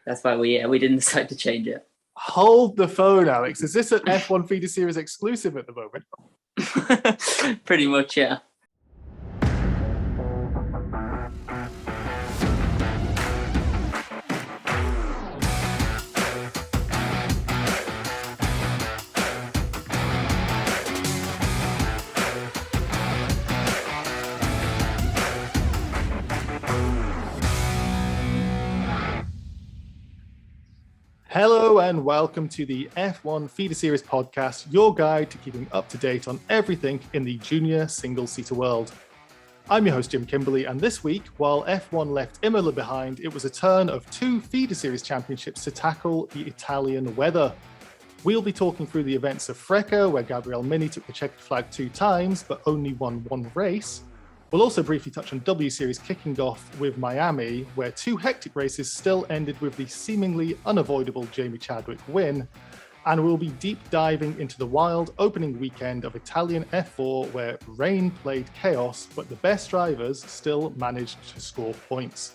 That's why we didn't decide to change it. Hold the phone, Alex. Is this an F1 Feeder Series exclusive at the moment? Pretty much, yeah. Hello and welcome to the F1 Feeder Series podcast, your guide to keeping up to date on everything in the junior single-seater world. I'm your host, Jim Kimberley, and this week, while F1 left Imola behind, it was a turn of two Feeder Series championships to tackle the Italian weather. We'll be talking through the events of FRECA, where Gabriele Mini took the checkered flag 2 times, but only won one race. We'll also briefly touch on W Series kicking off with Miami, where two hectic races still ended with the seemingly unavoidable Jamie Chadwick win. And we'll be deep diving into the wild opening weekend of Italian F4, where rain played chaos, but the best drivers still managed to score points.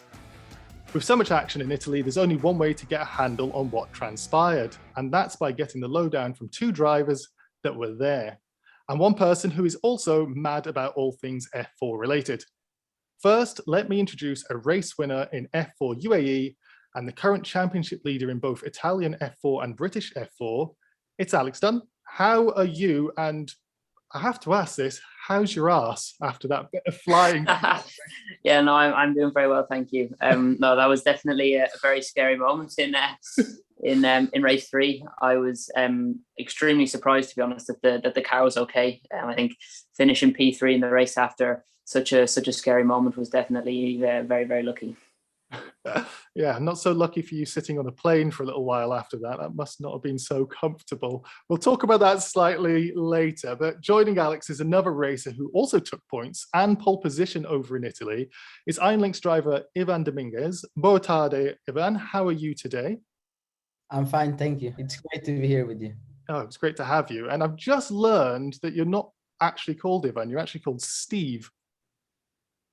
With so much action in Italy, there's only one way to get a handle on what transpired, and that's by getting the lowdown from two drivers that were there, and one person who is also mad about all things F4 related. First, let me introduce a race winner in F4 UAE and the current championship leader in both Italian F4 and British F4. It's Alex Dunne. How are you? And I have to ask this, how's your ass after that bit of flying? Yeah, no, I'm doing very well, thank you. No, that was definitely a very scary moment in race 3. I was extremely surprised, to be honest, that the car was okay. I think finishing P3 in the race after such a scary moment was definitely very, very lucky. Yeah, not so lucky for you sitting on a plane for a little while after that. That must not have been so comfortable. We'll talk about that slightly later, but joining Alex is another racer who also took points and pole position over in Italy. It's Iron Lynx driver Ivan Domingues. Boa tarde, Ivan. How are you today? I'm fine, thank you. It's great to be here with you. Oh, it's great to have you. And I've just learned that you're not actually called Ivan, you're actually called Steve.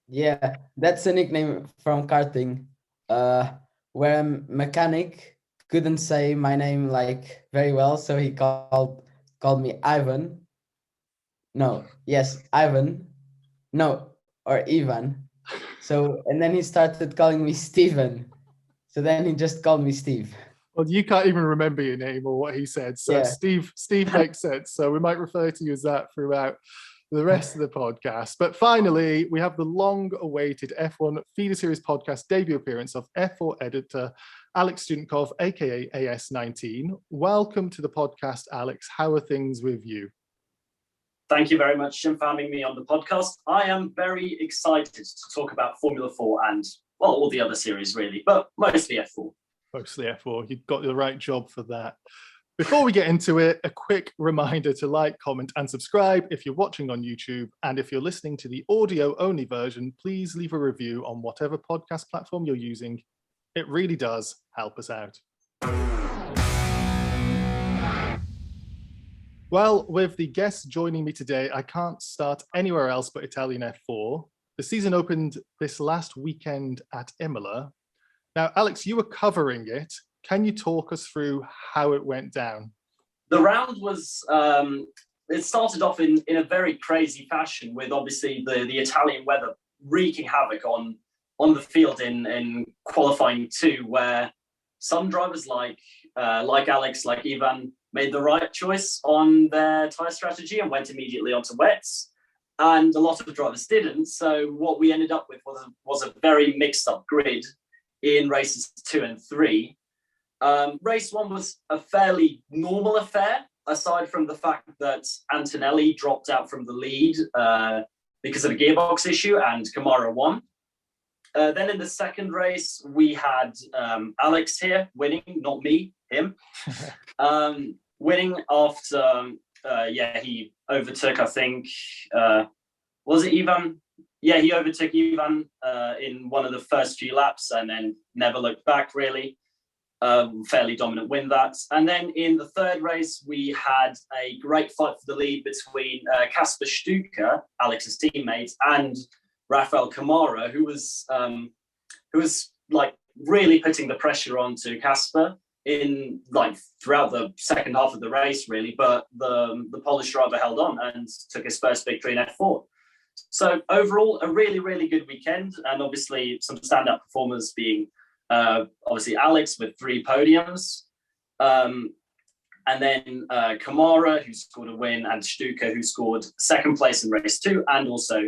Yeah, that's a nickname from karting, where a mechanic couldn't say my name like very well, so he called me Ivan. Ivan. No, or Ivan. So, and then he started calling me Steven. So then he just called me Steve. Well, you can't even remember your name or what he said. So yeah. Steve makes sense. So we might refer to you as that throughout the rest of the podcast. But finally, we have the long-awaited F1 Feeder Series podcast debut appearance of F4 editor Alex Studenkov, aka AS19. Welcome to the podcast, Alex. How are things with you? Thank you very much, Jim, for having me on the podcast. I am very excited to talk about Formula 4 and, well, all the other series, really, but mostly F4. Mostly F4. You've got the right job for that. Before we get into it, a quick reminder to like, comment, and subscribe if you're watching on YouTube. And if you're listening to the audio-only version, please leave a review on whatever podcast platform you're using. It really does help us out. Well, with the guests joining me today, I can't start anywhere else but Italian F4. The season opened this last weekend at Imola. Now, Alex, you were covering it. Can you talk us through how it went down? The round was, it started off in a very crazy fashion with obviously the Italian weather wreaking havoc on the field in qualifying 2, where some drivers like Alex, like Ivan, made the right choice on their tyre strategy and went immediately onto wets. And a lot of the drivers didn't. So what we ended up with was a very mixed up grid in races 2 and 3. Race 1 was a fairly normal affair, aside from the fact that Antonelli dropped out from the lead because of a gearbox issue and Kamara won. Then in the second race, we had Alex here winning, not me, him. Winning after, he overtook, I think, was it Ivan? Yeah, he overtook Ivan in one of the first few laps and then never looked back, really. Fairly dominant win that. And then in the third race, we had a great fight for the lead between Kasper Stuka, Alex's teammate, and Rafael Kamara, who was like really putting the pressure onto Casper in like throughout the second half of the race, really. But the Polish driver held on and took his first victory in F4. So overall, a really, really good weekend, and obviously some standout performers being obviously Alex with 3 podiums, and then Kamara, who scored a win, and Stuka, who scored second place in race 2, and also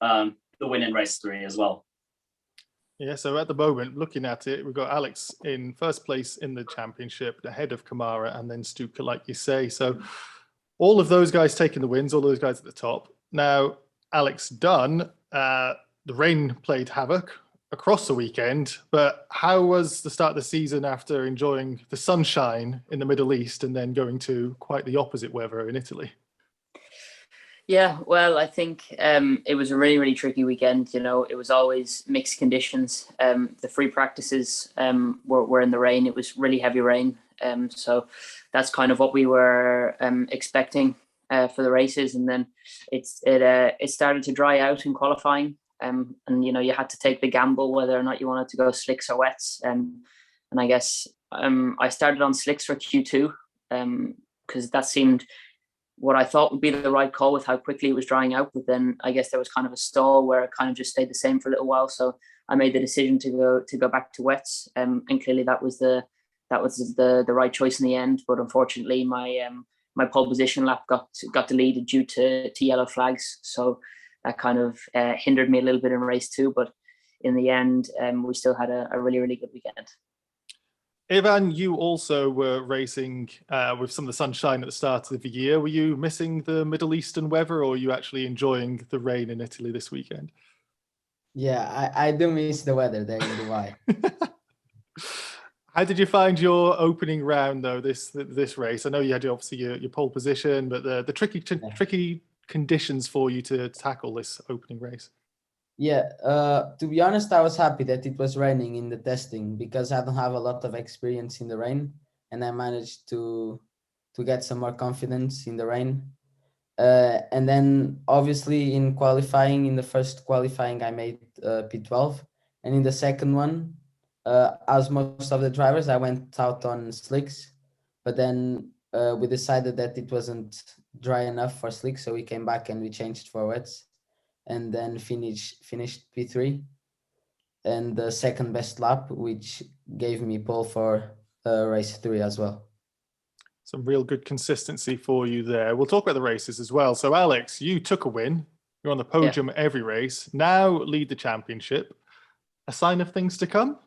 the win in race 3 as well. Yeah, so at the moment, looking at it, we've got Alex in first place in the championship, ahead of Kamara, and then Stuka, like you say. So all of those guys taking the wins, all those guys at the top. Now, Alex Dunne, the rain played havoc across the weekend, but how was the start of the season after enjoying the sunshine in the Middle East and then going to quite the opposite weather in Italy? Yeah, well, I think it was a really, really tricky weekend. You know, it was always mixed conditions. The free practices were in the rain. It was really heavy rain. So that's kind of what we were expecting for the races. And then it started to dry out in qualifying. And, you know, you had to take the gamble whether or not you wanted to go slicks or wets. And I guess I started on slicks for Q2 because that seemed what I thought would be the right call with how quickly it was drying out. But then I guess there was kind of a stall where it kind of just stayed the same for a little while. So I made the decision to go back to wets. And clearly that was the right choice in the end. But unfortunately, my pole position lap got deleted due to yellow flags. So that kind of hindered me a little bit in race 2. But in the end, we still had a really, really good weekend. Ivan, you also were racing with some of the sunshine at the start of the year. Were you missing the Middle Eastern weather, or are you actually enjoying the rain in Italy this weekend? Yeah, I do miss the weather there in Dubai. How did you find your opening round, though, this race? I know you had obviously your pole position, but the tricky conditions for you to tackle this opening race. Yeah, to be honest, I was happy that it was raining in the testing because I don't have a lot of experience in the rain, and I managed to get some more confidence in the rain. And then obviously in qualifying, in the first qualifying, I made P12, and in the second one, as most of the drivers, I went out on slicks, but then we decided that it wasn't dry enough for slicks, so we came back and we changed for wets. And then finished P3 and the second best lap, which gave me pole for race 3 as well. Some real good consistency for you there. We'll talk about the races as well. So Alex, you took a win. You're on the podium every race. Now lead the championship. A sign of things to come?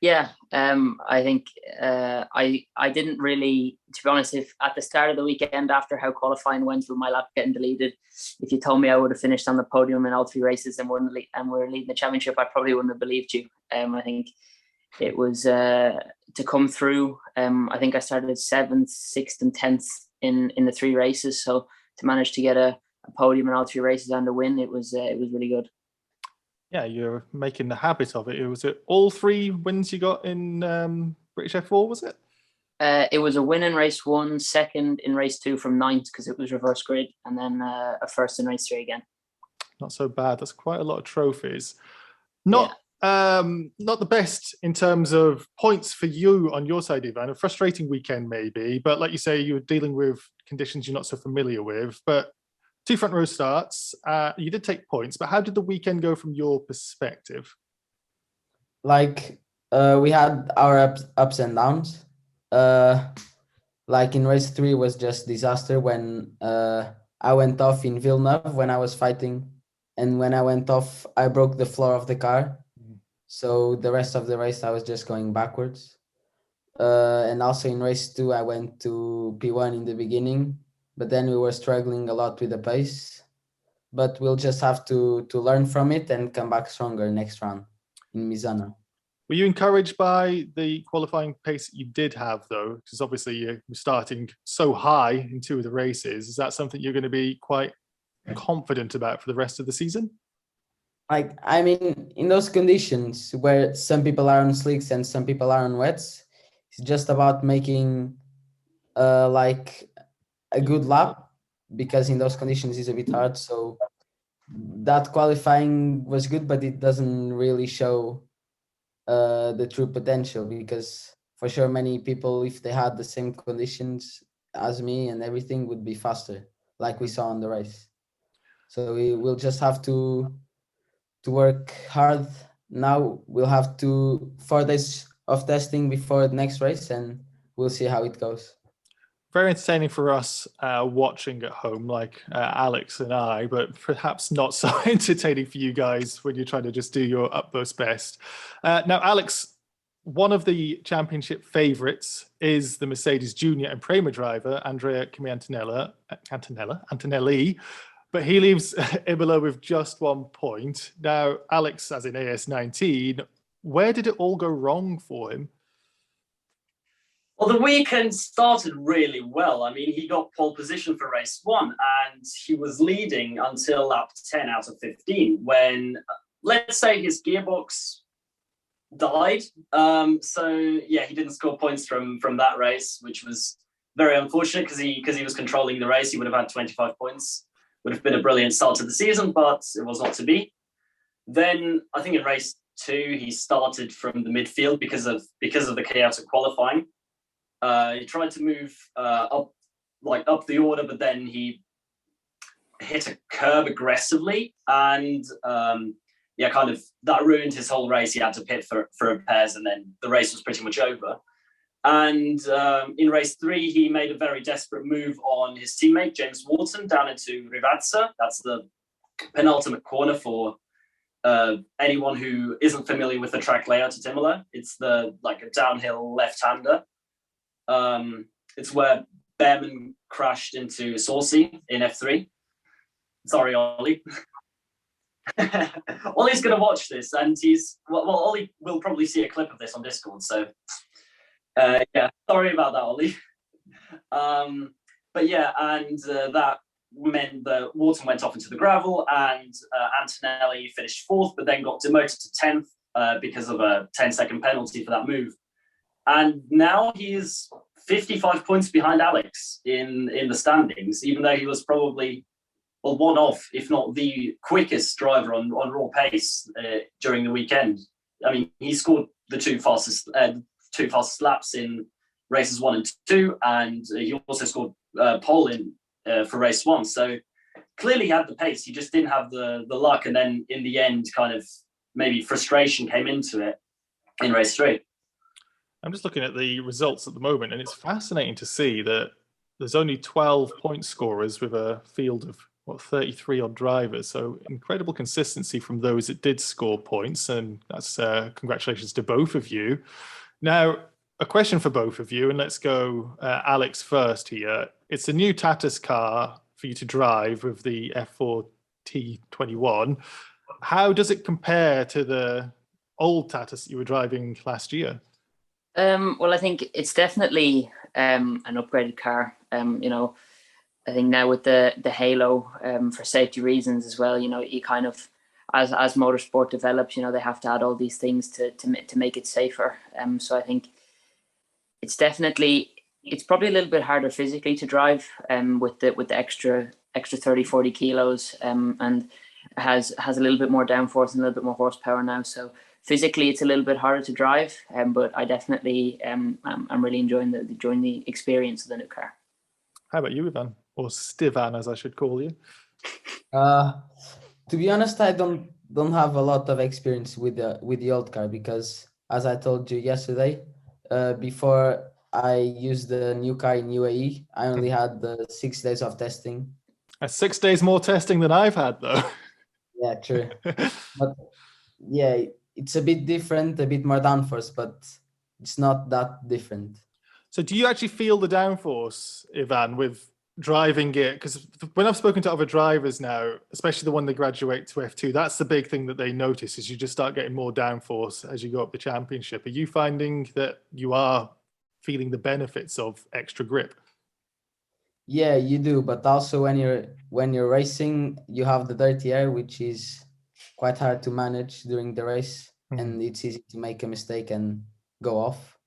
Yeah, I think I didn't really, to be honest, if at the start of the weekend after how qualifying went with my lap getting deleted, if you told me I would have finished on the podium in all 3 races and we're leading the championship, I probably wouldn't have believed you. I think it was to come through. I think I started 7th, 6th and 10th in the 3 races. So to manage to get a podium in all 3 races and a win, it was really good. Yeah, you're making the habit of it. Was it all 3 wins you got in British F4, was it? It was a win in race 1, second in race 2 from 9th because it was reverse grid, and then a first in race 3 again. Not so bad. That's quite a lot of trophies. Not the best in terms of points for you on your side, Ivan. A frustrating weekend maybe, but like you say, you were dealing with conditions you're not so familiar with. But 2 front row starts. You did take points, but how did the weekend go from your perspective? Like we had our ups and downs. Like in race 3 was just disaster when I went off in Villeneuve when I was fighting, and when I went off, I broke the floor of the car. So the rest of the race, I was just going backwards. And also in race 2, I went to P1 in the beginning, but then we were struggling a lot with the pace. But we'll just have to learn from it and come back stronger next round in Misano. Were you encouraged by the qualifying pace that you did have, though? Because obviously you're starting so high in 2 of the races. Is that something you're going to be quite confident about for the rest of the season? Like, I mean, in those conditions where some people are on slicks and some people are on wets, it's just about making like a good lap, because in those conditions it's a bit hard. So that qualifying was good, but it doesn't really show the true potential, because for sure many people, if they had the same conditions as me and everything, would be faster, like we saw in the race. So we will just have to work hard. Now we'll have 4 days of testing before the next race, and we'll see how it goes. Very entertaining for us watching at home, like Alex and I, but perhaps not so entertaining for you guys when you're trying to just do your utmost best. Now, Alex, one of the championship favourites is the Mercedes Junior and Prema driver, Andrea Antonelli, but he leaves Imola with just 1 point. Now, Alex, as in AS19, where did it all go wrong for him? Well, the weekend started really well. I mean, he got pole position for race 1 and he was leading until lap 10 out of 15 when, let's say, his gearbox died. So yeah, he didn't score points from that race, which was very unfortunate because he was controlling the race. He would have had 25 points. Would have been a brilliant start to the season, but it was not to be. Then I think in race 2 he started from the midfield because of the chaotic qualifying. He tried to move up the order, but then he hit a curb aggressively, and kind of that ruined his whole race. He had to pit for repairs, and then the race was pretty much over. And in race 3, he made a very desperate move on his teammate James Wharton down into Rivazza. That's the penultimate corner for anyone who isn't familiar with the track layout at Imola. It's a downhill left-hander. It's where Behrman crashed into Saucy in F3. Sorry, Ollie. Ollie's going to watch this, and Ollie will probably see a clip of this on Discord. So, sorry about that, Ollie. But yeah, and that meant that Wharton went off into the gravel, and Antonelli finished 4th, but then got demoted to 10th because of a 10-second penalty for that move. And now he's 55 points behind Alex in the standings, even though he was probably one of, if not the quickest driver on raw pace during the weekend. I mean, he scored the two fastest laps in races 1 and 2, and he also scored pole for race 1. So clearly he had the pace. He just didn't have the luck, and then in the end, kind of maybe frustration came into it in race 3. I'm just looking at the results at the moment, and it's fascinating to see that there's only 12 point scorers with a field of 33 odd drivers. So incredible consistency from those that did score points, and that's congratulations to both of you. Now, a question for both of you, and let's go Alex first here. It's a new Tatus car for you to drive with the F4 T21. How does it compare to the old Tatus you were driving last year? Well, I think it's definitely an upgraded car. I think now with the halo, for safety reasons as well, you kind of, as motorsport develops, they have to add all these things to make it safer. So I think it's probably a little bit harder physically to drive with the extra 30-40 kilos, and has a little bit more downforce and a little bit more horsepower now. So physically it's a little bit harder to drive, but I definitely I'm really enjoying the experience of the new car. How about you, Ivan, or Stivan, as I should call you? To be honest, I don't have a lot of experience with the old car, because as I told you yesterday, before I used the new car in UAE, I only had the 6 days of testing. That's 6 days more testing than I've had, though. Yeah, true. But yeah, it's a bit different, a bit more downforce, but it's not that different. So do you actually feel the downforce, Ivan, with driving it? Because when I've spoken to other drivers now, especially the one that graduate to F2, that's the big thing that they notice, is you just start getting more downforce as you go up the championship. Are you finding that you are feeling the benefits of extra grip? Yeah, you do, but also when you're racing, you have the dirty air, which is quite hard to manage during the race, and it's easy to make a mistake and go off.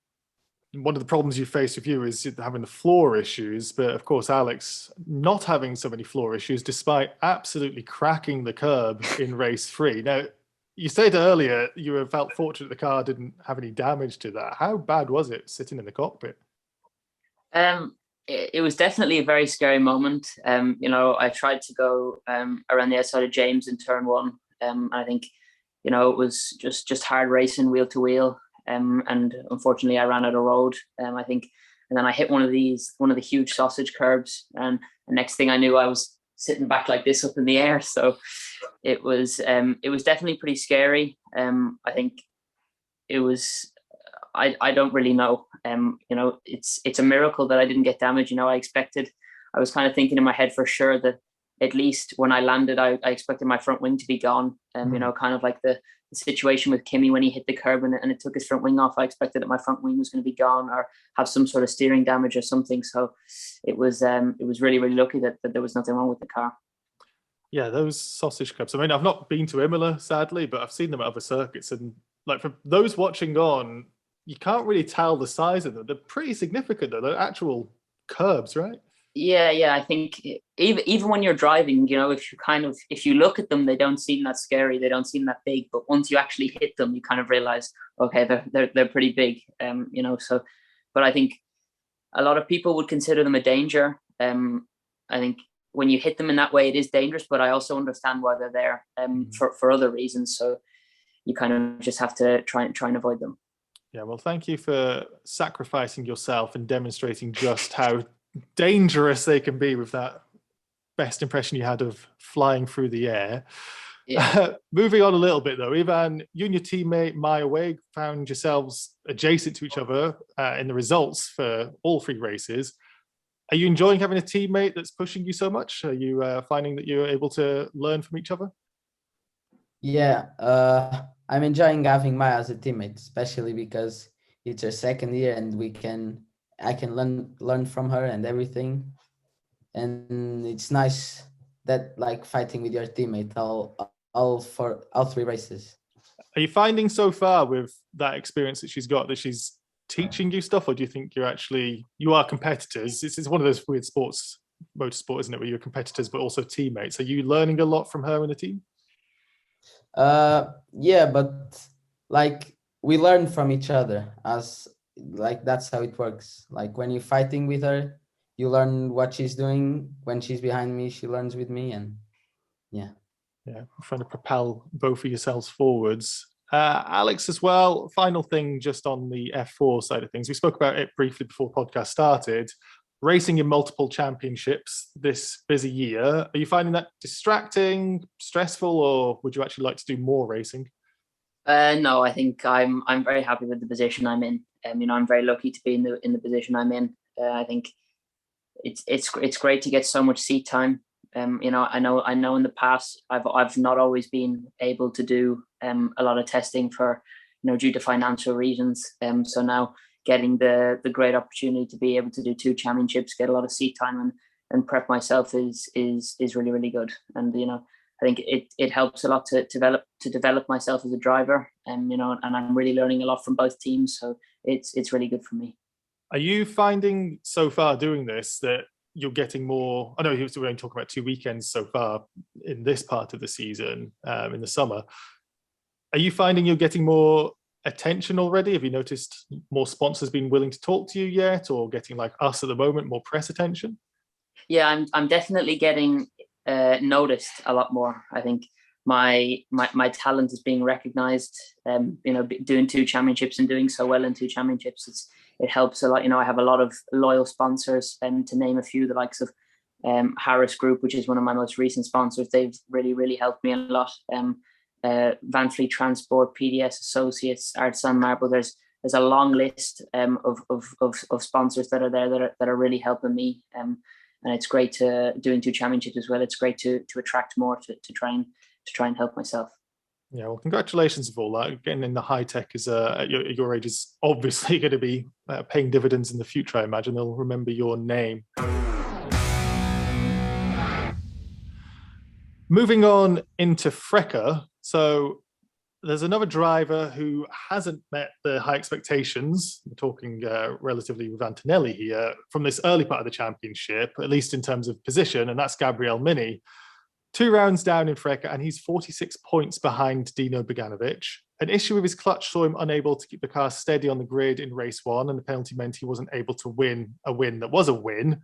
One of the problems you face with you is having the floor issues, but of course Alex not having so many floor issues despite absolutely cracking the curb in race 3. Now, You said earlier you felt fortunate the car didn't have any damage to that. How bad was it sitting in the cockpit? It was definitely a very scary moment. I tried to go around the outside of James in turn one. I think, it was just hard racing wheel to wheel. And unfortunately I ran out of road. I think, and then I hit one of the huge sausage curbs, and the next thing I knew I was sitting back like this up in the air. So it was definitely pretty scary. I think it was, I don't really know. It's a miracle that I didn't get damaged. I was kind of thinking in my head for sure that at least when I landed, I expected my front wing to be gone. Kind of like the situation with Kimi when he hit the curb and it took his front wing off. I expected that my front wing was going to be gone or have some sort of steering damage or something. So it was really, really lucky that there was nothing wrong with the car. Yeah, those sausage curbs. I mean, I've not been to Imola, sadly, but I've seen them at other circuits. And like for those watching on, you can't really tell the size of them. They're pretty significant, though. They're actual curbs, right? Yeah. I think even when you're driving, if you look at them, they don't seem that scary. They don't seem that big. But once you actually hit them, you kind of realize, okay, they're pretty big. So, but I think a lot of people would consider them a danger. I think when you hit them in that way, it is dangerous. But I also understand why they're there for other reasons. So you kind of just have to try and avoid them. Yeah, well, thank you for sacrificing yourself and demonstrating just how dangerous they can be with that best impression you had of flying through the air. Yeah. Moving on a little bit though, Ivan, you and your teammate Maya Weug found yourselves adjacent to each other in the results for all three races. Are you enjoying having a teammate that's pushing you so much? Are you finding that you're able to learn from each other? Yeah, I'm enjoying having Maya as a teammate, especially because it's her second year and I can learn from her and everything. And it's nice that like fighting with your teammate all three races. Are you finding so far with that experience that she's got that she's teaching you stuff, or do you think you are competitors? It's one of those weird sports, motorsport, isn't it, where you're competitors but also teammates? Are you learning a lot from her and the team? Yeah, but like we learn from each other, as like that's how it works. Like when you're fighting with her, you learn what she's doing. When she's behind me, she learns with me, and yeah, trying to propel both of yourselves forwards. Alex, as well, final thing just on the F4 side of things. We spoke about it briefly before the podcast started. Racing in multiple championships this busy year, are you finding that distracting, stressful, or would you actually like to do more racing? No, I think I'm very happy with the position I'm in. I'm very lucky to be in the position I'm in. I think it's great to get so much seat time. I know in the past I've not always been able to do a lot of testing for due to financial reasons. So now getting the great opportunity to be able to do 2 championships, get a lot of seat time and prep myself is really, really good. And I think it helps a lot to develop myself as a driver. And I'm really learning a lot from both teams. So it's really good for me. Are you finding so far doing this that you're getting more? I know we're only talking about 2 weekends so far in this part of the season, in the summer. Are you finding you're getting more attention already? Have you noticed more sponsors being willing to talk to you yet, or getting, like us at the moment, more press attention? Yeah, I'm definitely getting noticed a lot more. I think my talent is being recognized. Doing 2 championships and doing so well in 2 championships, it helps a lot. I have a lot of loyal sponsors, to name a few, the likes of Harris Group, which is one of my most recent sponsors. They've really, really helped me a lot. Van Fleet Transport, PDS Associates, Artisan Marble. There's a long list of sponsors that are there that are really helping me. And it's great to doing 2 championships as well. It's great to attract more to try and help myself. Yeah, well, congratulations for all that. Getting in the high tech is at your age is obviously going to be paying dividends in the future. I imagine they'll remember your name. Moving on into FRECA. So there's another driver who hasn't met the high expectations. We're talking relatively with Antonelli here from this early part of the championship, at least in terms of position, and that's Gabriel Mini. 2 rounds down in FRECA, and he's 46 points behind Dino Beganovic. An issue with his clutch saw him unable to keep the car steady on the grid in race 1, and the penalty meant he wasn't able to win a win that was a win.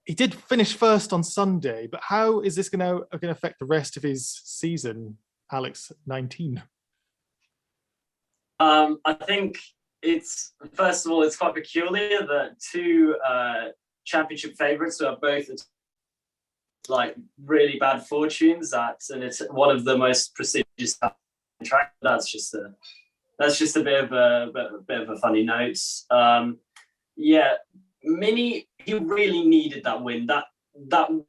He did finish first on Sunday, but how is this going to affect the rest of his season, Alex, 19? I think it's, first of all, it's quite peculiar that 2 championship favourites who are both like really bad fortunes and it's one of the most prestigious tracks. That's just a bit of a funny note. Mini, he really needed that win. That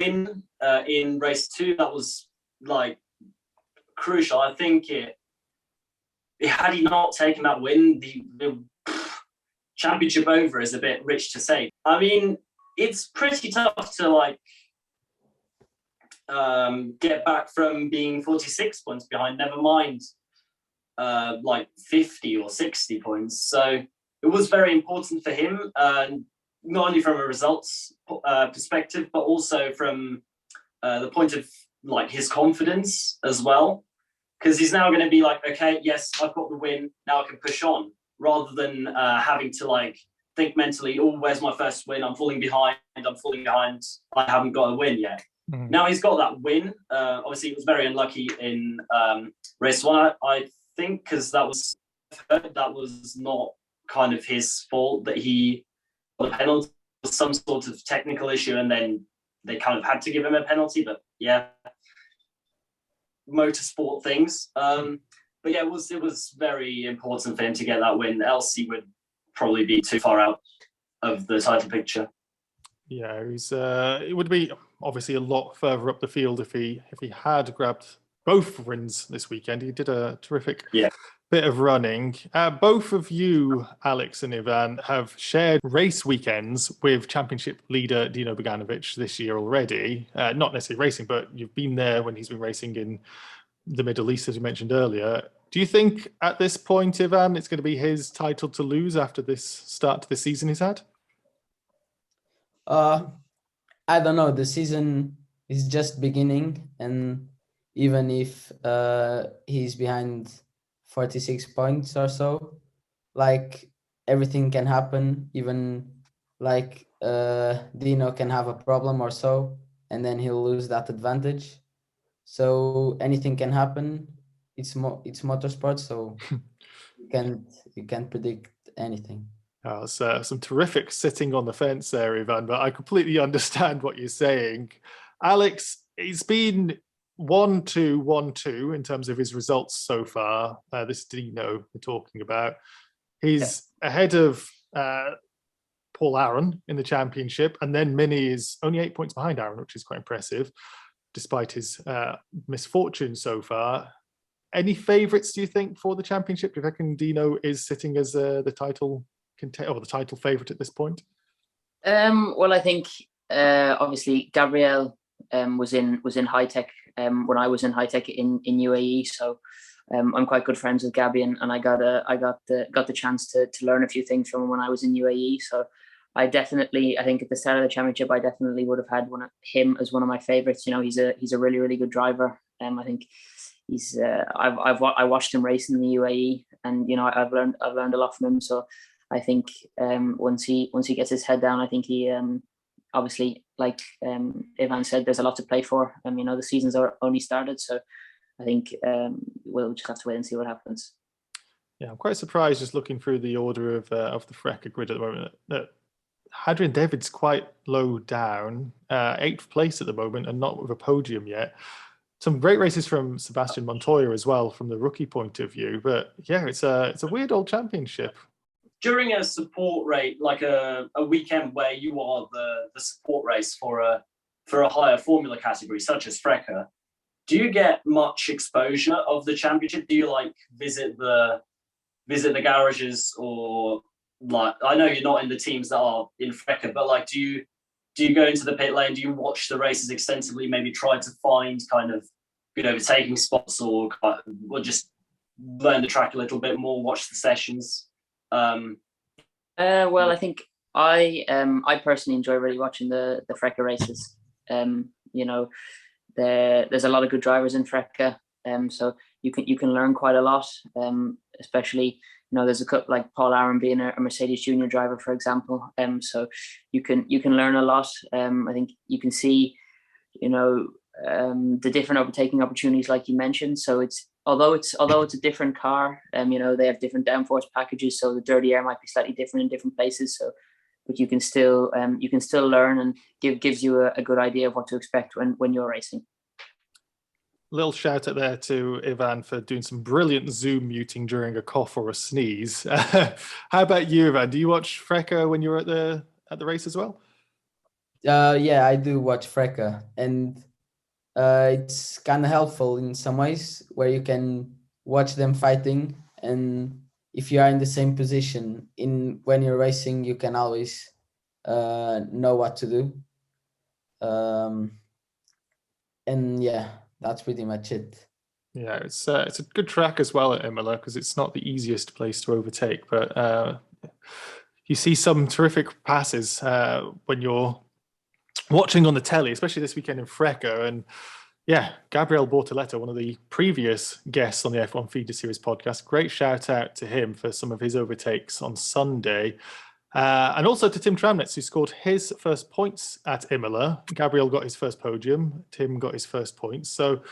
win in race 2, that was like crucial. I think had he not taken that win, the championship over is a bit rich to say. I mean, it's pretty tough to like get back from being 46 points behind, never mind like 50 or 60 points. So it was very important for him, not only from a results perspective, but also from the point of like his confidence as well. Because he's now going to be like, okay, yes, I've got the win, now I can push on, rather than having to like think mentally, oh, where's my first win? I'm falling behind, I haven't got a win yet. Mm-hmm. Now he's got that win. Obviously, he was very unlucky in race 1, I think, because that was not kind of his fault that he got a penalty. It was some sort of technical issue, and then they kind of had to give him a penalty. But yeah, motorsport things. But yeah, it was very important for him to get that win, else he would probably be too far out of the title picture. Yeah, it would be obviously a lot further up the field if he had grabbed both wins this weekend. He did a terrific bit of running. Both of you, Alex and Ivan, have shared race weekends with championship leader Dino Beganovic this year already. Not necessarily racing, but you've been there when he's been racing in the Middle East, as you mentioned earlier. Do you think at this point, Ivan, it's going to be his title to lose after this start to the season he's had? I don't know. The season is just beginning, and even if he's behind 46 points or so, like everything can happen. Even like Dino can have a problem or so, and then he'll lose that advantage. So anything can happen. It's motorsport, so you can't predict anything. Oh, so some terrific sitting on the fence there, Ivan, but I completely understand what you're saying. Alex, he's been 1-2, 1-2 in terms of his results so far. This Dino we're talking about. He's ahead of Paul Aaron in the championship, and then Mini is only 8 points behind Aaron, which is quite impressive, despite his misfortune so far. Any favourites, do you think, for the championship? Do you reckon Dino is sitting as the title favourite at this point? Well, I think obviously Gabriel was in high tech when I was in high tech in UAE, so I'm quite good friends with Gabby, and I got the chance to learn a few things from him when I was in UAE. So I think at the start of the championship, I definitely would have had him as one of my favourites. You know, he's a really, really good driver. I think he's I watched him race in the UAE, and you know I've learned a lot from him. So I think once he gets his head down, I think he obviously, like Ivan said, there's a lot to play for. You know, the season's only started, so I think we'll just have to wait and see what happens. Yeah, I'm quite surprised just looking through the order of the FRECA grid at the moment that Hadrian David's quite low down, 8th place at the moment, and not with a podium yet. Some great races from Sebastian Montoya as well, from the rookie point of view. But yeah, it's a weird old championship. During a support race, like a weekend where you are the support race for a higher formula category, such as FRECA, do you get much exposure of the championship? Do you like visit the garages, or like, I know you're not in the teams that are in FRECA, but like, do you go into the pit lane? Do you watch the races extensively? Maybe try to find kind of good overtaking spots, or just learn the track a little bit more, watch the sessions. Well, I think I personally enjoy really watching the FRECA races. You know, there's a lot of good drivers in FRECA, so you can learn quite a lot. Especially, you know, there's a couple like Paul Aaron being a Mercedes junior driver, for example. So you can learn a lot. I think you can see, you know, the different overtaking opportunities, like you mentioned. So although it's a different car, you know, they have different downforce packages, so the dirty air might be slightly different in different places. So, but you can still learn, and gives you a good idea of what to expect when you're racing. Little shout out there to Ivan for doing some brilliant Zoom muting during a cough or a sneeze. How about you, Ivan? Do you watch FRECA when you're at the race as well? Yeah, I do watch FRECA, and it's kind of helpful in some ways where you can watch them fighting, and if you are in the same position when you're racing, you can always know what to do. And yeah, that's pretty much it. Yeah, it's a good track as well at Imola, because it's not the easiest place to overtake, but you see some terrific passes when you're watching on the telly, especially this weekend in FRECA. And yeah, Gabriel Bortoleto, one of the previous guests on the F1 Feeder Series podcast, great shout out to him for some of his overtakes on Sunday. And also to Tim Tramnitz, who scored his first points at Imola. Gabriel got his first podium. Tim got his first points. So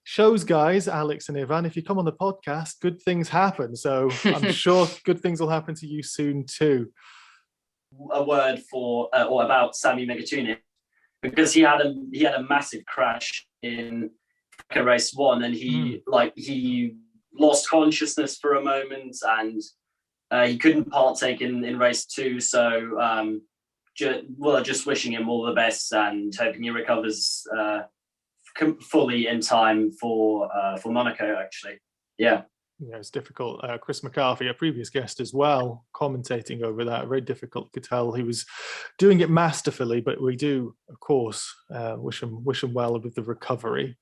shows, guys, Alex and Ivan, if you come on the podcast, good things happen. So I'm sure good things will happen to you soon too. A word for or about Sami Megatuni, because he had a massive crash in race 1, and he lost consciousness for a moment, and he couldn't partake in race 2. So just wishing him all the best and hoping he recovers fully in time for Monaco. Actually, yeah. Yeah, it's difficult. Chris McCarthy, a previous guest as well, commentating over that. Very difficult. You could tell he was doing it masterfully, but we do, of course, wish him well with the recovery.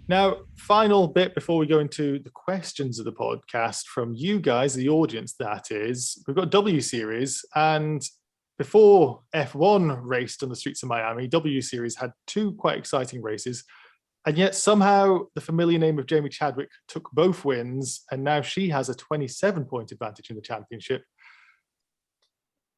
Now, final bit before we go into the questions of the podcast from you guys, the audience, that is, we've got W Series, and before F1 raced on the streets of Miami, W Series had 2 quite exciting races. And yet somehow the familiar name of Jamie Chadwick took both wins, and now she has a 27-point advantage in the championship.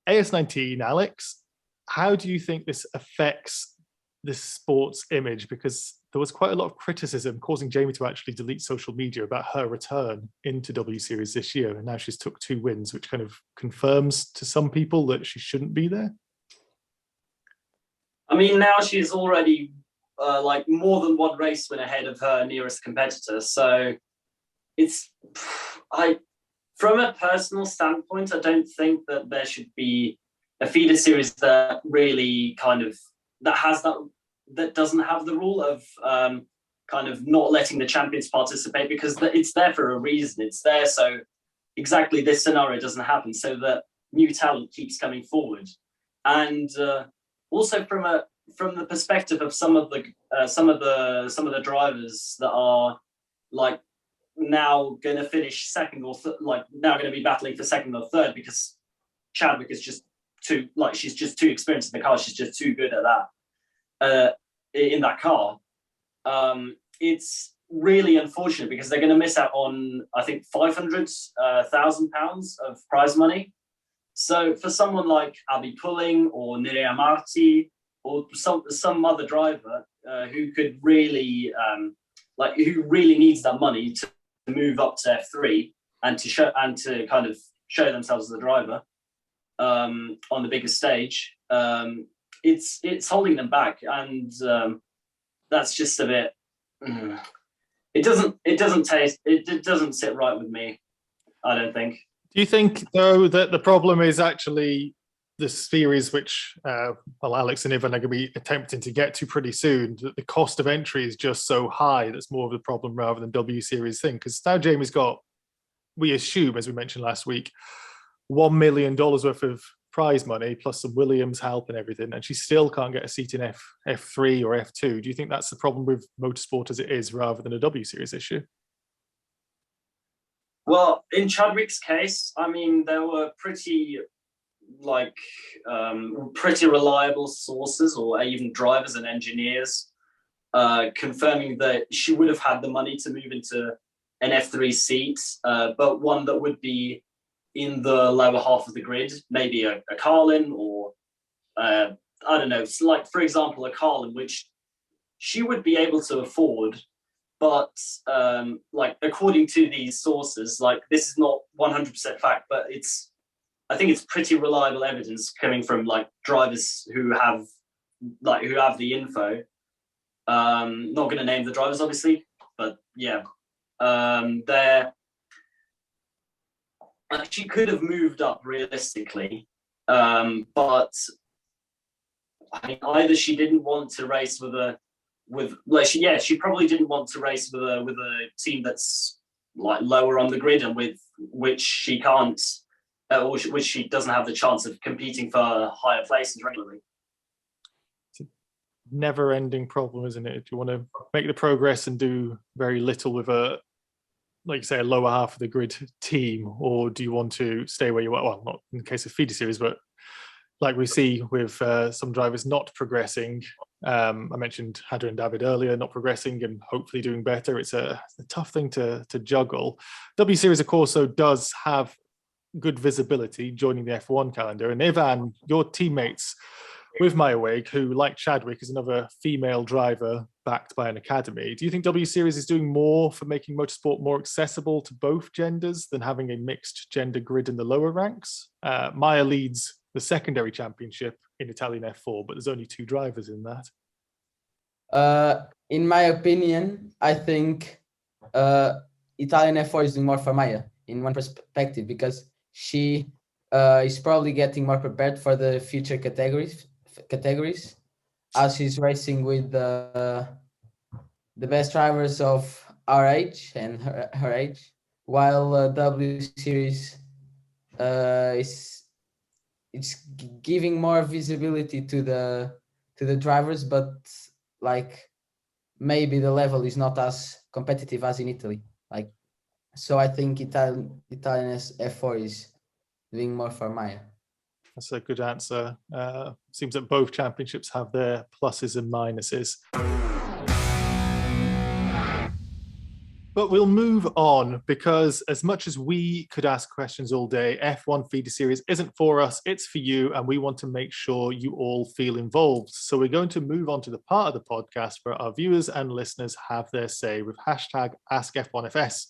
AS19, Alex, how do you think this affects this sport's image? Because there was quite a lot of criticism causing Jamie to actually delete social media about her return into W Series this year. And now she's took 2 wins, which kind of confirms to some people that she shouldn't be there. I mean, now she's already more than 1 race win ahead of her nearest competitor. So from a personal standpoint, I don't think that there should be a feeder series that really that doesn't have the rule of kind of not letting the champions participate, because it's there for a reason. It's there so exactly this scenario doesn't happen, so that new talent keeps coming forward. And also from the perspective of some of the drivers that are like now going to finish second or now going to be battling for second or third, because Chadwick is just she's just too experienced in the car. She's just too good at that in that car. It's really unfortunate because they're going to miss out on, I think, £500,000 of prize money. So for someone like Abby Pulling or Nerea Marti or some other driver who could really who really needs that money to move up to F3 and to kind of show themselves as a driver on the biggest stage, it's holding them back, and that's just a bit. It doesn't sit right with me, I don't think. Do you think, though, that the problem is actually the series which Alex and Ivan are going to be attempting to get to pretty soon, that the cost of entry is just so high that's more of the problem rather than W Series thing? Because now Jamie's got, we assume, as we mentioned last week, $1 million worth of prize money plus some Williams help and everything, and she still can't get a seat in F3 or F2. Do you think that's the problem with motorsport as it is rather than a W Series issue? Well, in Chadwick's case, I mean, there were like pretty reliable sources or even drivers and engineers confirming that she would have had the money to move into an F3 seat, but one that would be in the lower half of the grid, maybe a Carlin or I don't know, like for example, a Carlin, which she would be able to afford. But like according to these sources, like this is not 100% fact, but I think it's pretty reliable evidence coming from like drivers who have the info. Not going to name the drivers, obviously, but yeah, she could have moved up realistically, but I mean, either she didn't want to race she probably didn't want to race with a team that's like lower on the grid and with which she can't, which she doesn't have the chance of competing for higher places regularly. Never-ending problem, isn't it? If you want to make the progress and do very little with a, like you say, a lower half of the grid team, or do you want to stay where you are? Well, not in the case of feeder series, but like we see with some drivers not progressing. I mentioned Hadra and David earlier, not progressing and hopefully doing better. It's a tough thing to juggle. W Series, of course, so does have good visibility joining the F1 calendar. And Ivan, your teammates with Weug, who, like Chadwick, is another female driver backed by an academy. Do you think W Series is doing more for making motorsport more accessible to both genders than having a mixed gender grid in the lower ranks? Maya leads the secondary championship in Italian F4, but there's only 2 drivers in that. In my opinion, I think Italian F4 is doing more for Maya in one perspective, because she is probably getting more prepared for the future categories as she's racing with the best drivers of our age and her age, while W Series it's giving more visibility to the drivers, but like maybe the level is not as competitive as in Italy. Like, so I think Italian F4 is doing more for Maya. That's a good answer. Seems that both championships have their pluses and minuses. But we'll move on, because as much as we could ask questions all day, F1 Feeder Series isn't for us, it's for you, and we want to make sure you all feel involved. So we're going to move on to the part of the podcast where our viewers and listeners have their say with hashtag AskF1FS.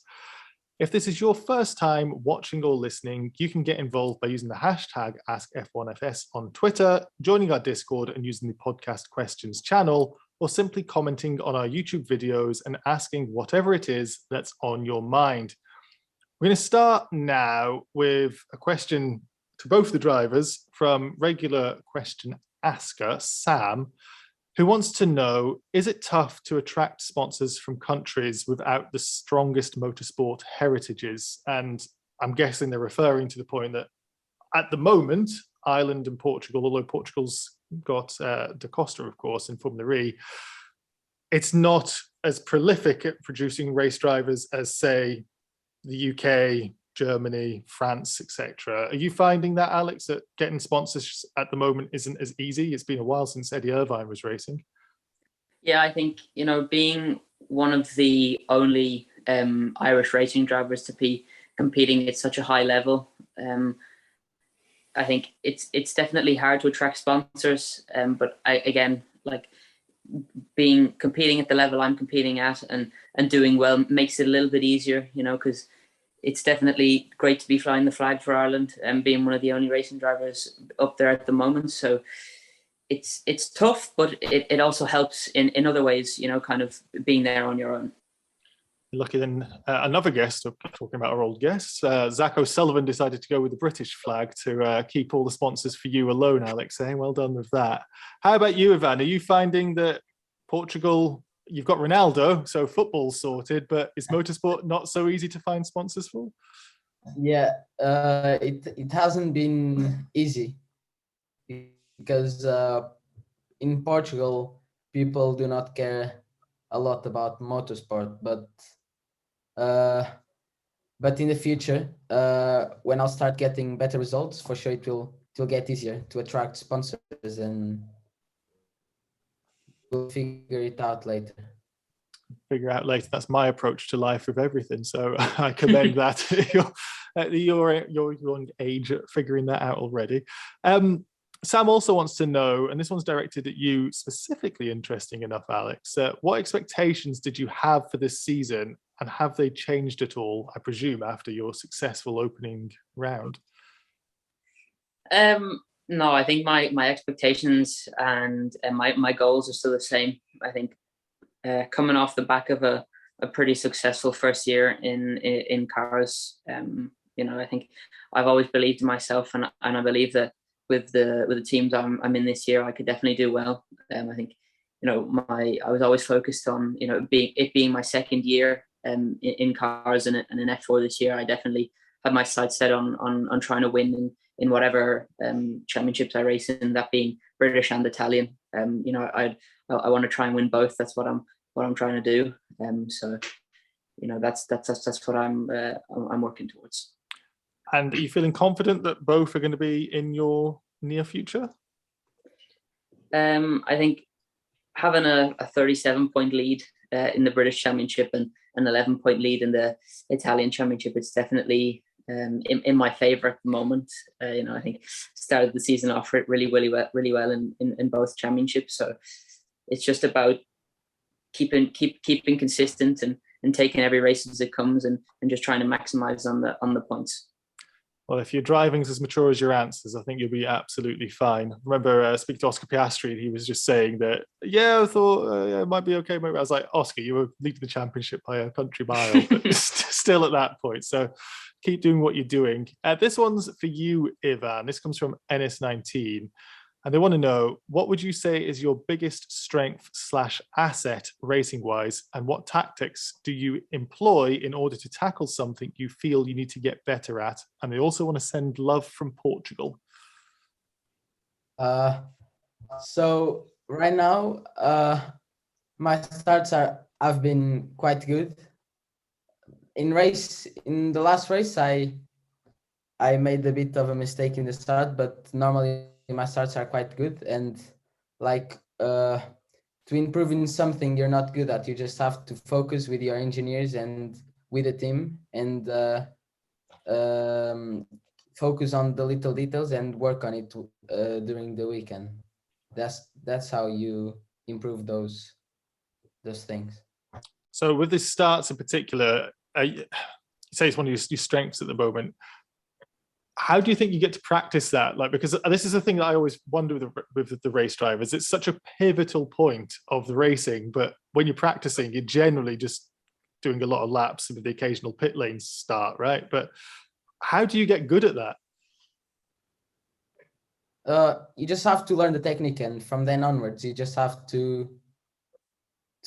If this is your first time watching or listening, you can get involved by using the hashtag AskF1FS on Twitter, joining our Discord and using the podcast questions channel, or simply commenting on our YouTube videos and asking whatever it is that's on your mind. We're going to start now with a question to both the drivers from regular question asker, Sam, who wants to know, is it tough to attract sponsors from countries without the strongest motorsport heritages? And I'm guessing they're referring to the point that at the moment, Ireland and Portugal, although Portugal's got Da Costa, of course, in Formula E, it's not as prolific at producing race drivers as, say, the UK, Germany, France, etc. Are you finding that, Alex, that getting sponsors at the moment isn't as easy? It's been a while since Eddie Irvine was racing. Yeah, I think, being one of the only Irish racing drivers to be competing at such a high level, I think it's definitely hard to attract sponsors. But competing at the level I'm competing at and doing well makes it a little bit easier, because it's definitely great to be flying the flag for Ireland and being one of the only racing drivers up there at the moment. So it's tough, but it also helps in other ways, kind of being there on your own. Lucky then another guest, talking about our old guests, Zach O'Sullivan decided to go with the British flag to keep all the sponsors for you alone, Alex. Well done with that. How about you, Ivan? Are you finding that Portugal, you've got Ronaldo, so football's sorted, but is motorsport not so easy to find sponsors for? Yeah, it hasn't been easy, because in Portugal, people do not care a lot about motorsport, but in the future, when I'll start getting better results, for sure it will will get easier to attract sponsors, and we'll figure it out later. Figure out later. That's my approach to life with everything. So I commend that at your young age at figuring that out already. Sam also wants to know, and this one's directed at you specifically, interesting enough, Alex, what expectations did you have for this season, and have they changed at all, I presume, after your successful opening round? No, I think my expectations and my goals are still the same. I think coming off the back of a pretty successful first year in cars, I think I've always believed in myself, and I believe that with the teams I'm in this year, I could definitely do well. I think I was always focused on being my second year in cars and in F4 this year. I definitely had my sights set on trying to win in whatever championships I race in, that being British and Italian. I want to try and win both. That's what I'm trying to do. So that's what I'm working towards. And are you feeling confident that both are going to be in your near future? I think having a 37-point lead in the British Championship and an 11-point lead in the Italian Championship, it's definitely in my favour at the moment. I think started the season off really well in both championships. So it's just about keeping consistent and taking every race as it comes and just trying to maximise on the points. Well, if your driving's as mature as your answers, I think you'll be absolutely fine. I remember speaking to Oscar Piastri, and he was just saying that, I thought it might be okay. Maybe. I was like, Oscar, you were leading the championship by a country mile, but still at that point. So keep doing what you're doing. This one's for you, Ivan. This comes from NS19. And they want to know, what would you say is your biggest strength / asset racing wise, and what tactics do you employ in order to tackle something you feel you need to get better at? And they also want to send love from Portugal. So right now, my starts have been quite good. In the last race, I made a bit of a mistake in the start, but normally my starts are quite good. And to improve in something you're not good at, you just have to focus with your engineers and with the team, and focus on the little details and work on it during the weekend. That's how you improve those things. So with the starts in particular, you say it's one of your strengths at the moment. How do you think you get to practice that? Because this is the thing that I always wonder with the race drivers. It's such a pivotal point of the racing, but when you're practicing, you're generally just doing a lot of laps with the occasional pit lane start, right? But how do you get good at that? You just have to learn the technique, and from then onwards, you just have to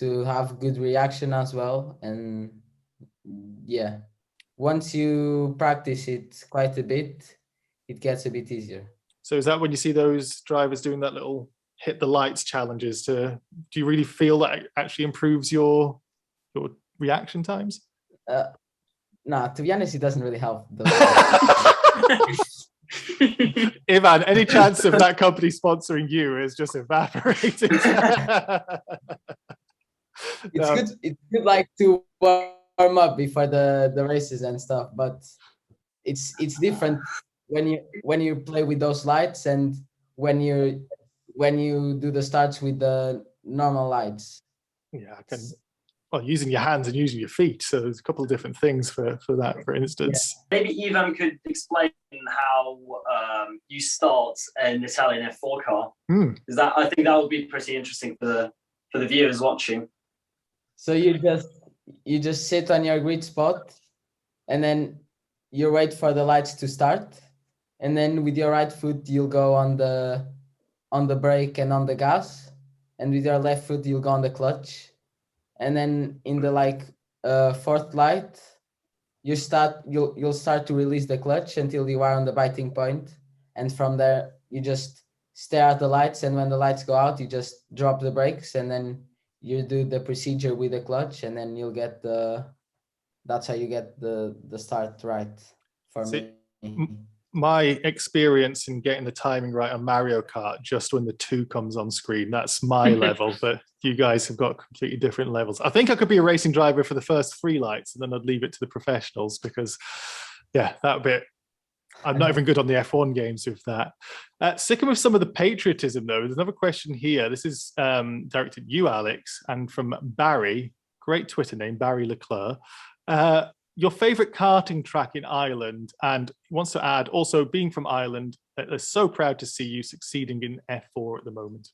have good reaction as well. And yeah, once you practice it quite a bit, it gets a bit easier. So is that when you see those drivers doing that little hit the lights challenges, do you really feel that it actually improves your reaction times? No, to be honest, it doesn't really help. Ivan, any chance of that company sponsoring you is just evaporating. It's good to warm up before the races and stuff, but it's different when you play with those lights and when you do the starts with the normal lights. Yeah, using your hands and using your feet. So there's a couple of different things for that, for instance. Yeah. Maybe Ivan could explain how you start an Italian F4 car. Because I think that would be pretty interesting for the viewers watching. So you just sit on your grid spot, and then you wait for the lights to start, and then with your right foot you'll go on the brake and on the gas, and with your left foot you'll go on the clutch, and then in the fourth light you'll start to release the clutch until you are on the biting point, and from there you just stare at the lights, and when the lights go out you just drop the brakes, and then you do the procedure with the clutch, and then you'll get that's how you get the start right for me. my experience in getting the timing right on Mario Kart just when the 2 comes on screen, that's my level, but you guys have got completely different levels. I think I could be a racing driver for the first 3 lights and then I'd leave it to the professionals because, yeah, that bit, I'm not even good on the F1 games with that. Sticking with some of the patriotism, though, there's another question here. This is directed at you, Alex, and from Barry, great Twitter name, Barry Leclerc. Your favourite karting track in Ireland, and wants to add, also being from Ireland, they're so proud to see you succeeding in F4 at the moment.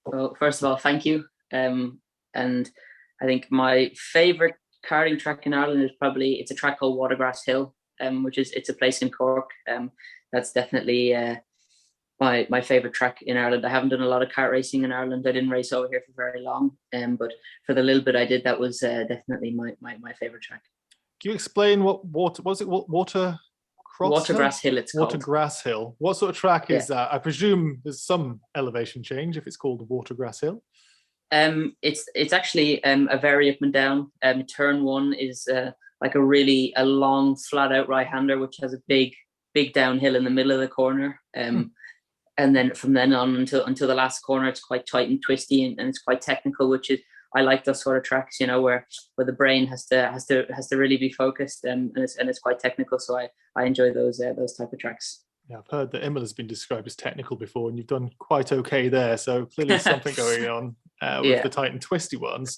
Well, first of all, thank you. And I think my favourite karting track in Ireland is it's a track called Watergrass Hill, it's a place in Cork. That's definitely my favourite track in Ireland. I haven't done a lot of kart racing in Ireland. I didn't race over here for very long, but for the little bit I did, that was definitely my favourite track. Can you explain what Watergrass Hill it's called. Watergrass Hill. What sort of track is that? I presume there's some elevation change if it's called Watergrass Hill. It's actually a very up and down. Turn 1 is like a long flat out right hander, which has a big downhill in the middle of the corner. And then from then on until the last corner, it's quite tight and twisty and it's quite technical, which is, I like those sort of tracks, where the brain has to really be focused and it's quite technical. So I enjoy those type of tracks. Yeah, I've heard that Imola has been described as technical before, and you've done quite okay there. So clearly something going on with the tight and twisty ones.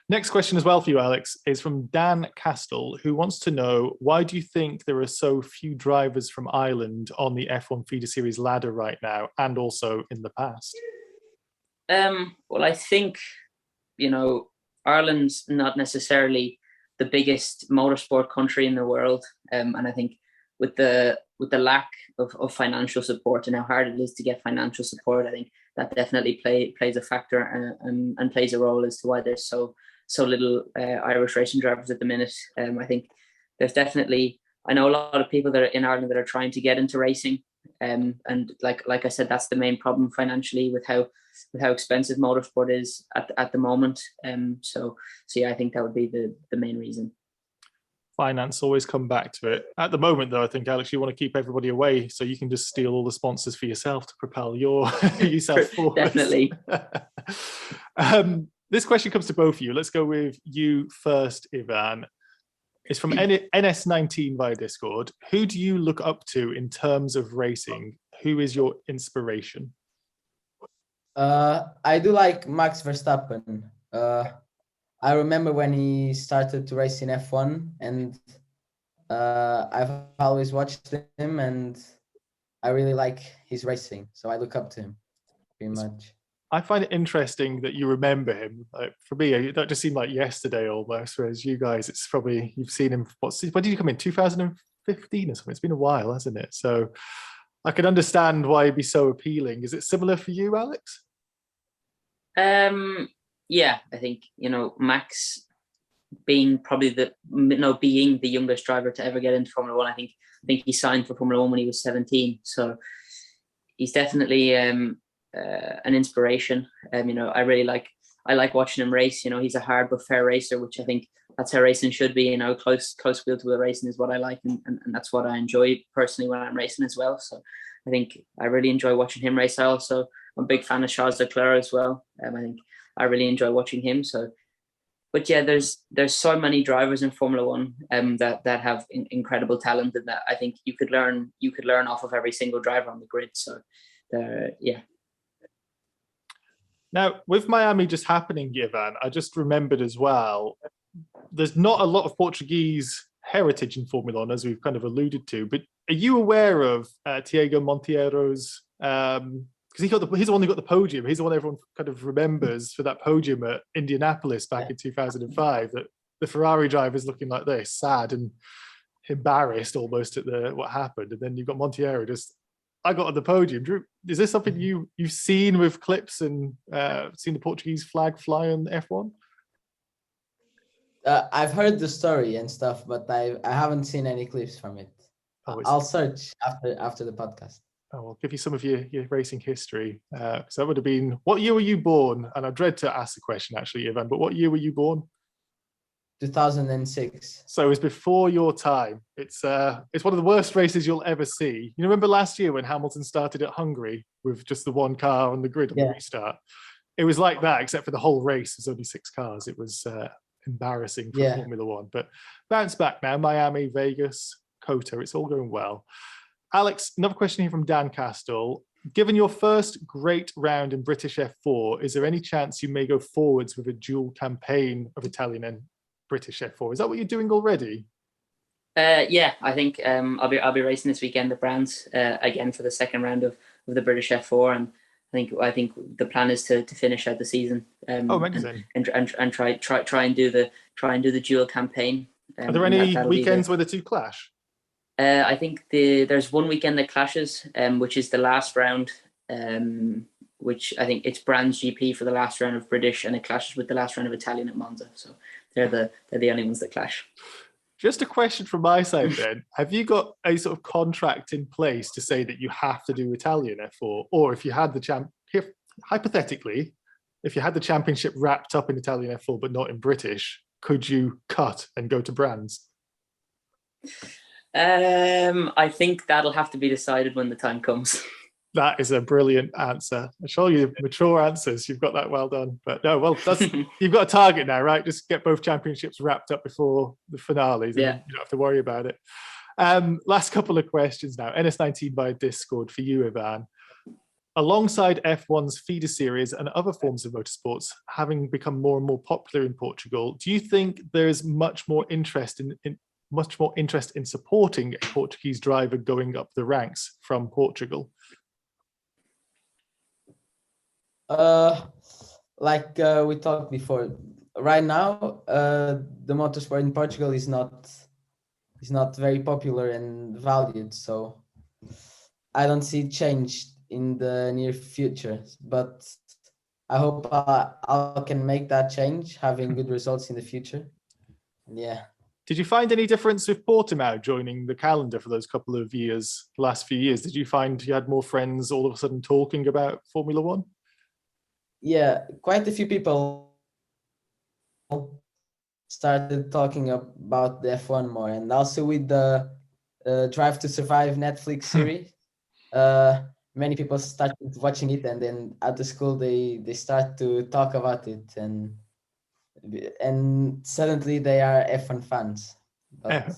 Next question as well for you, Alex, is from Dan Castle, who wants to know, why do you think there are so few drivers from Ireland on the F1 feeder series ladder right now, and also in the past? Well, I think, Ireland's not necessarily the biggest motorsport country in the world, and I think with the lack of financial support and how hard it is to get financial support, I think that definitely plays a factor and plays a role as to why there's so little Irish racing drivers at the minute. I think there's definitely, I know a lot of people that are in Ireland that are trying to get into racing, and like I said, that's the main problem financially with how expensive motorsport is at the moment. So yeah, I think that would be the main reason. Finance always come back to it. At the moment, though, I think, Alex, you want to keep everybody away so you can just steal all the sponsors for yourself to propel yourself forward. Definitely. This question comes to both of you. Let's go with you first, Ivan. It's from NS19 via Discord. Who do you look up to in terms of racing? Who is your inspiration? I do like Max Verstappen. I remember when he started to race in F1, and I've always watched him, and I really like his racing, so I look up to him pretty much. I find it interesting that you remember him. Like, for me, that just seemed like yesterday almost, whereas you guys, it's probably, you've seen him, when did you come in, 2015 or something? It's been a while, hasn't it? So I can understand why he'd be so appealing. Is it similar for you, Alex? Yeah, I think, Max being probably being the youngest driver to ever get into Formula One. I think he signed for Formula One when he was 17. So he's definitely an inspiration. I like watching him race. He's a hard but fair racer, which I think that's how racing should be. Close wheel to wheel racing is what I like, and that's what I enjoy personally when I'm racing as well. So I think I really enjoy watching him race. I'm a big fan of Charles Leclerc as well. I think I really enjoy watching him. So, but yeah, there's so many drivers in Formula One that have incredible talent, and that I think you could learn off of every single driver on the grid. So, yeah. Now, with Miami just happening, Ivan, I just remembered as well, there's not a lot of Portuguese heritage in Formula One, as we've kind of alluded to. But are you aware of Tiago Monteiro's? Because he's the one who got the podium. He's the one everyone kind of remembers for that podium at Indianapolis back in 2005. That the Ferrari driver is looking like this, sad and embarrassed almost at what happened. And then you've got Monteiro I got on the podium. Drew, is this something you've seen with clips and seen the Portuguese flag fly on F1? I've heard the story and stuff, but I haven't seen any clips from it. I'll search after the podcast. I'll give you some of your racing history. So that would have been, what year were you born? And I dread to ask the question actually, Ivan, but what year were you born? 2006. So it was before your time. It's one of the worst races you'll ever see. You remember last year when Hamilton started at Hungary with just the one car on the grid on the restart? It was like that, except for the whole race was only 6 cars. It was embarrassing for Formula One. But bounce back now, Miami, Vegas, COTA, it's all going well. Alex, another question here from Dan Castell. Given your first great round in British F4, is there any chance you may go forwards with a dual campaign of Italian and British F4? Is that what you're doing already? Yeah, I think I'll be racing this weekend at Brands again for the second round of the British F4, and I think the plan is to finish out the season. Amazing. And try and do the dual campaigin. Are there any weekends where the two clash? I think there's one weekend that clashes, which is the last round, which I think it's Brands GP for the last round of British, and it clashes with the last round of Italian at Monza. So they're the only ones that clash. Just a question from my side then. Have you got a sort of contract in place to say that you have to do Italian F4? Or if you had hypothetically, if you had the championship wrapped up in Italian F4 but not in British, could you cut and go to Brands? I think that'll have to be decided when the time comes. That is a brilliant answer. I show you mature answers. You've got that well done. But no, well, you've got a target now, right? Just get both championships wrapped up before the finales. And you don't have to worry about it. Last couple of questions now. NS19 by Discord for you, Ivan. Alongside F1's feeder series and other forms of motorsports having become more and more popular in Portugal, do you think there is much more interest in supporting a Portuguese driver going up the ranks from Portugal? Like we talked before, right now the motorsport in Portugal is not very popular and valued, so I don't see change in the near future, but I hope I can make that change, having good results in the future. Yeah. Did you find any difference with Portimao joining the calendar for those couple of years, last few years? Did you find you had more friends all of a sudden talking about Formula One? Yeah, quite a few people started talking about the F1 more, and also with the Drive to Survive Netflix series. Many people started watching it, and then at the school they start to talk about it, and suddenly they are F1 fans. But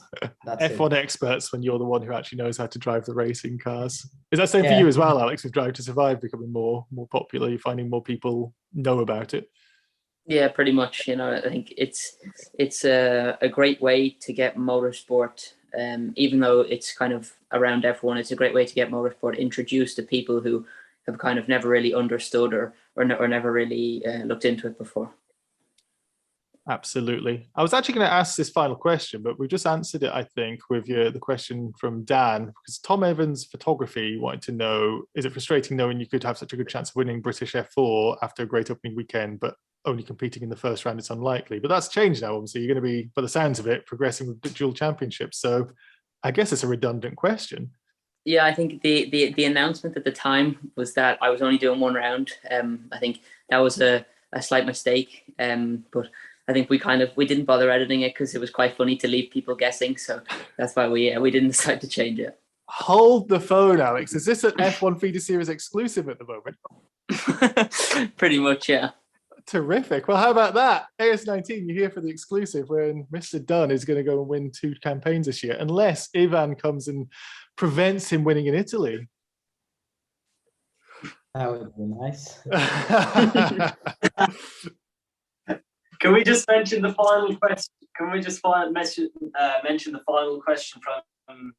that's F1 experts when you're the one who actually knows how to drive the racing cars. Is that same for you as well, Alex, with Drive to Survive becoming more popular? You're finding more people know about it? Yeah, pretty much. I think it's a great way to get motorsport, even though it's kind of around F1, it's a great way to get motorsport introduced to people who have kind of never really understood or never really looked into it before. Absolutely. I was actually going to ask this final question, but we just answered it, I think, with the question from Dan, because Tom Evans Photography wanted to know, is it frustrating knowing you could have such a good chance of winning British F4 after a great opening weekend, but only competing in the first round? It's unlikely. But that's changed now, obviously. You're going to be, by the sounds of it, progressing with the dual championships. So I guess it's a redundant question. Yeah, I think the announcement at the time was that I was only doing one round. I think that was a slight mistake, but I think we didn't bother editing it because it was quite funny to leave people guessing. So that's why we didn't decide to change it. Hold the phone, Alex. Is this an F1 Feeder Series exclusive at the moment? Pretty much, yeah. Terrific. Well, how about that? AS19, you're here for the exclusive when Mr. Dunne is going to go and win 2 campaigns this year, unless Ivan comes and prevents him winning in Italy. That would be nice. Can we just mention the final question? Can we just mention the final question from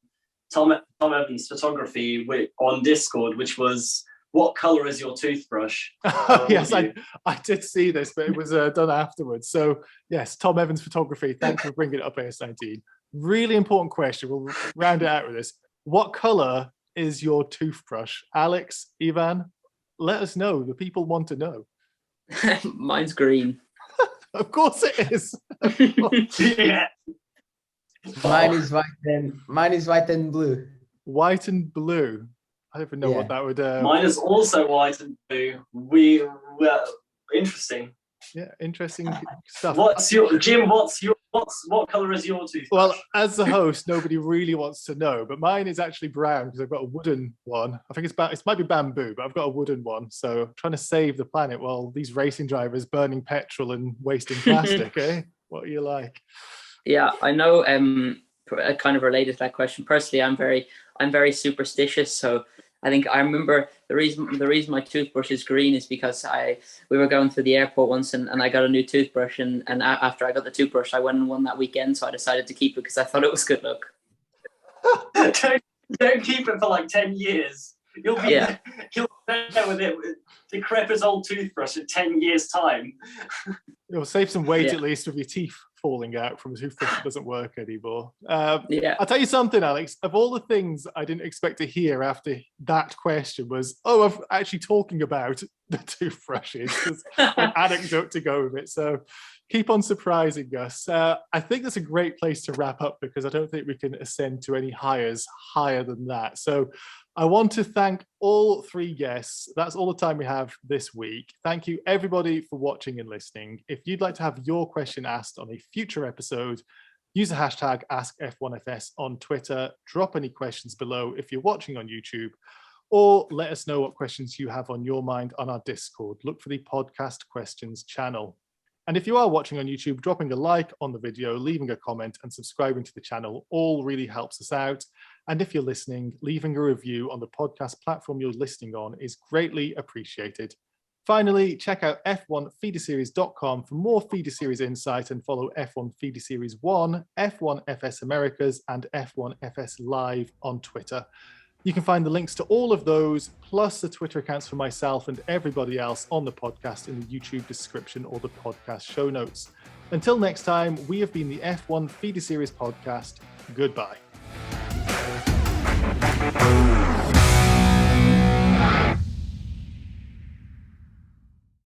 Tom Evans Photography on Discord, which was, what color is your toothbrush? Yes, I did see this, but it was done afterwards. So yes, Tom Evans Photography, thanks for bringing it up, AS19. Really important question. We'll round it out with this. What color is your toothbrush? Alex, Ivan, let us know. The people want to know. Mine's green. Of course it is. Yeah. Mine is white and blue. White and blue. I don't even know what that would. Mine is also white and blue. Interesting. Yeah, interesting stuff. What's your what colour is your toothbrush? Well, as the host, nobody really wants to know, but mine is actually brown because I've got a wooden one. I think it might be bamboo, but I've got a wooden one. So I'm trying to save the planet while these racing drivers burning petrol and wasting plastic, eh? What are you like? Yeah, I know. Kind of related to that question. Personally, I'm very superstitious. So I think I remember the reason my toothbrush is green is because we were going through the airport once and I got a new toothbrush and after I got the toothbrush, I went and won that weekend. So I decided to keep it because I thought it was good luck. don't keep it for like 10 years. You'll be there with it, with decrepit old toothbrush in 10 years' time. You'll save some weight at least with your teeth falling out from a toothbrush that doesn't work anymore. I'll tell you something, Alex. Of all the things I didn't expect to hear after that question was, I'm actually talking about the toothbrushes. There's an anecdote to go with it. So keep on surprising us. I think that's a great place to wrap up because I don't think we can ascend to any higher than that. So I want to thank all three guests. That's all the time we have this week. Thank you, everybody, for watching and listening. If you'd like to have your question asked on a future episode, use the hashtag AskF1FS on Twitter. Drop any questions below if you're watching on YouTube, or let us know what questions you have on your mind on our Discord. Look for the Podcast Questions channel. And if you are watching on YouTube, dropping a like on the video, leaving a comment and subscribing to the channel all really helps us out. And if you're listening, leaving a review on the podcast platform you're listening on is greatly appreciated. Finally, check out f1feederseries.com for more feeder series insight and follow F1 Feeder Series 1, F1 FS Americas and F1 FS Live on Twitter. You can find the links to all of those, plus the Twitter accounts for myself and everybody else on the podcast in the YouTube description or the podcast show notes. Until next time, we have been the F1 Feeder Series podcast. Goodbye.